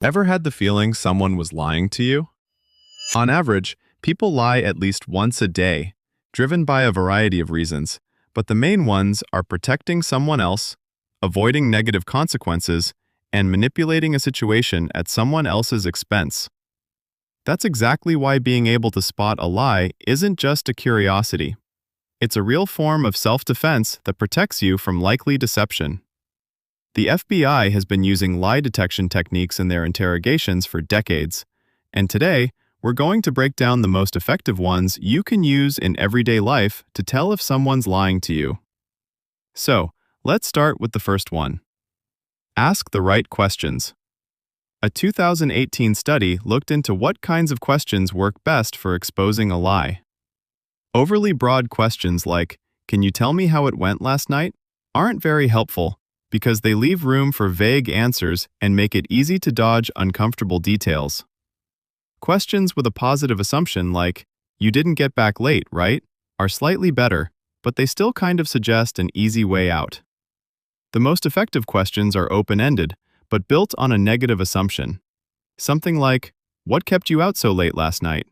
Ever had the feeling someone was lying to you? On average, people lie at least once a day, driven by a variety of reasons, but the main ones are protecting someone else, avoiding negative consequences, and manipulating a situation at someone else's expense. That's exactly why being able to spot a lie isn't just a curiosity. It's a real form of self-defense that protects you from likely deception. The FBI has been using lie detection techniques in their interrogations for decades, and today, we're going to break down the most effective ones you can use in everyday life to tell if someone's lying to you. So, let's start with the first one. Ask the right questions. A 2018 study looked into what kinds of questions work best for exposing a lie. Overly broad questions like, "Can you tell me how it went last night?" aren't very helpful because they leave room for vague answers and make it easy to dodge uncomfortable details. Questions with a positive assumption like, "You didn't get back late, right?" are slightly better, but they still kind of suggest an easy way out. The most effective questions are open-ended, but built on a negative assumption. Something like, "What kept you out so late last night?"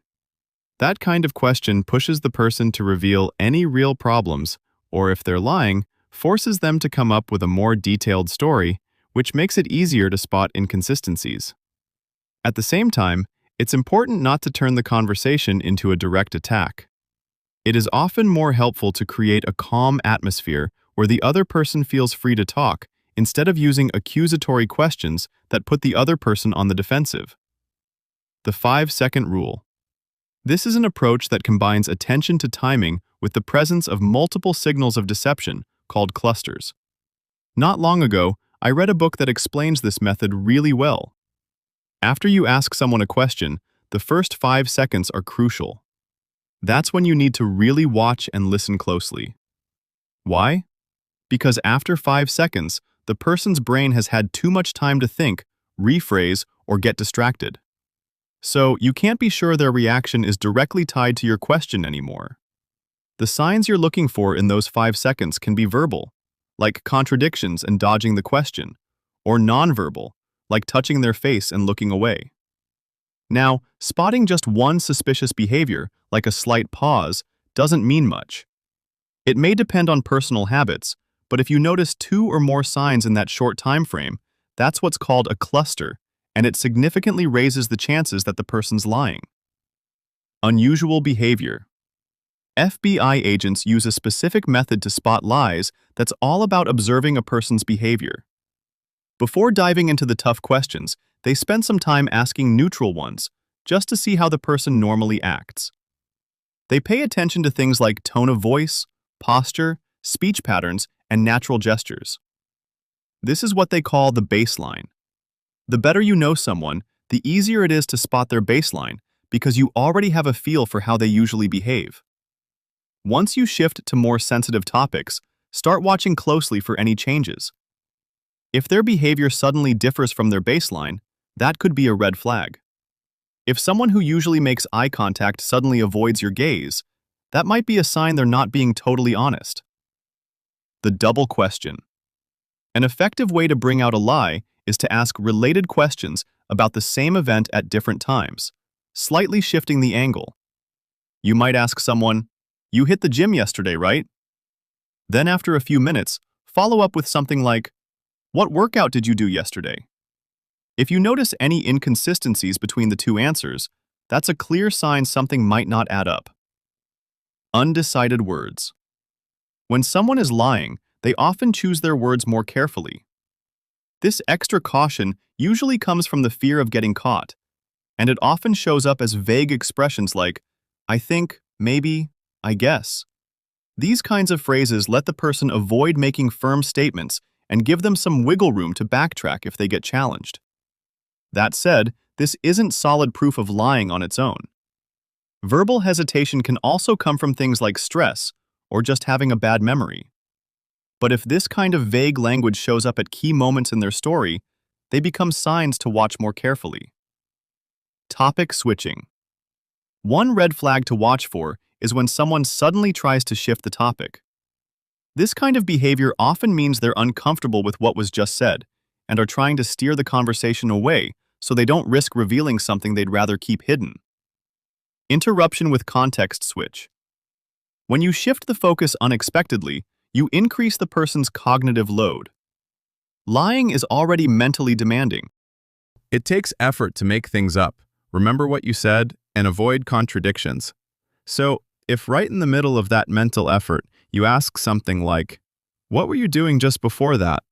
That kind of question pushes the person to reveal any real problems, or if they're lying, forces them to come up with a more detailed story, which makes it easier to spot inconsistencies. At the same time, it's important not to turn the conversation into a direct attack. It is often more helpful to create a calm atmosphere where the other person feels free to talk instead of using accusatory questions that put the other person on the defensive. The 5-second rule. This is an approach that combines attention to timing with the presence of multiple signals of deception, called clusters. Not long ago, I read a book that explains this method really well. After you ask someone a question, the first 5 seconds are crucial. That's when you need to really watch and listen closely. Why? Because after 5 seconds, the person's brain has had too much time to think, rephrase, or get distracted. So you can't be sure their reaction is directly tied to your question anymore. The signs you're looking for in those 5 seconds can be verbal, like contradictions and dodging the question, or nonverbal, like touching their face and looking away. Now, spotting just one suspicious behavior, like a slight pause, doesn't mean much. It may depend on personal habits, but if you notice 2 or more signs in that short time frame, that's what's called a cluster, and it significantly raises the chances that the person's lying. Unusual behavior. FBI agents use a specific method to spot lies that's all about observing a person's behavior. Before diving into the tough questions, they spend some time asking neutral ones, just to see how the person normally acts. They pay attention to things like tone of voice, posture, speech patterns, and natural gestures. This is what they call the baseline. The better you know someone, the easier it is to spot their baseline because you already have a feel for how they usually behave. Once you shift to more sensitive topics, start watching closely for any changes. If their behavior suddenly differs from their baseline, that could be a red flag. If someone who usually makes eye contact suddenly avoids your gaze, that might be a sign they're not being totally honest. The double question. An effective way to bring out a lie is to ask related questions about the same event at different times, slightly shifting the angle. You might ask someone, "You hit the gym yesterday, right?" Then after a few minutes, follow up with something like, "What workout did you do yesterday?" If you notice any inconsistencies between the two answers, that's a clear sign something might not add up. Undecided words. When someone is lying, they often choose their words more carefully. This extra caution usually comes from the fear of getting caught, and it often shows up as vague expressions like, "I think, maybe, I guess." These kinds of phrases let the person avoid making firm statements and give them some wiggle room to backtrack if they get challenged. That said, this isn't solid proof of lying on its own. Verbal hesitation can also come from things like stress or just having a bad memory. But if this kind of vague language shows up at key moments in their story, they become signs to watch more carefully. Topic switching. One red flag to watch for is when someone suddenly tries to shift the topic. This kind of behavior often means they're uncomfortable with what was just said and are trying to steer the conversation away so they don't risk revealing something they'd rather keep hidden. Interruption with context switch. When you shift the focus unexpectedly, you increase the person's cognitive load. Lying is already mentally demanding. It takes effort to make things up, remember what you said, and avoid contradictions. So, if right in the middle of that mental effort, you ask something like, "What were you doing just before that?"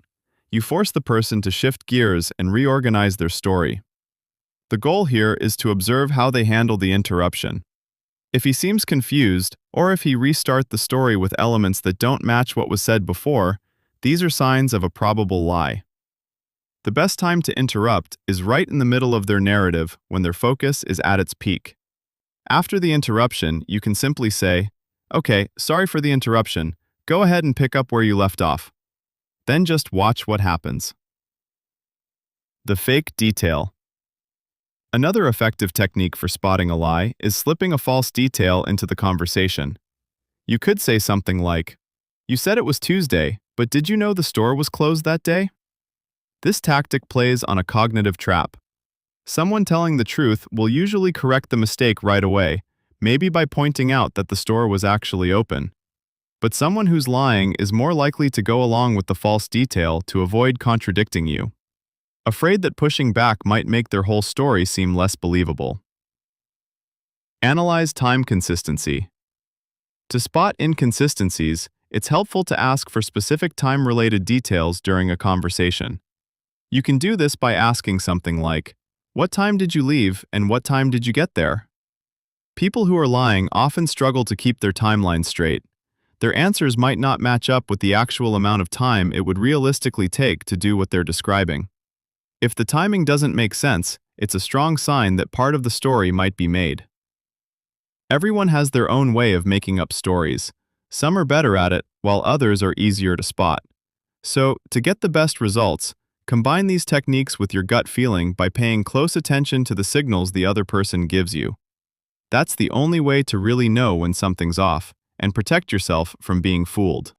you force the person to shift gears and reorganize their story. The goal here is to observe how they handle the interruption. If he seems confused, or if he restarts the story with elements that don't match what was said before, these are signs of a probable lie. The best time to interrupt is right in the middle of their narrative when their focus is at its peak. After the interruption, you can simply say, "Okay, sorry for the interruption. Go ahead and pick up where you left off." Then just watch what happens. The fake detail. Another effective technique for spotting a lie is slipping a false detail into the conversation. You could say something like, "You said it was Tuesday, but did you know the store was closed that day?" This tactic plays on a cognitive trap. Someone telling the truth will usually correct the mistake right away, maybe by pointing out that the store was actually open. But someone who's lying is more likely to go along with the false detail to avoid contradicting you, afraid that pushing back might make their whole story seem less believable. Analyze time consistency. To spot inconsistencies, it's helpful to ask for specific time-related details during a conversation. You can do this by asking something like, "What time did you leave and what time did you get there?" People who are lying often struggle to keep their timeline straight. Their answers might not match up with the actual amount of time it would realistically take to do what they're describing. If the timing doesn't make sense, it's a strong sign that part of the story might be made. Everyone has their own way of making up stories. Some are better at it, while others are easier to spot. So, to get the best results, combine these techniques with your gut feeling by paying close attention to the signals the other person gives you. That's the only way to really know when something's off, and protect yourself from being fooled.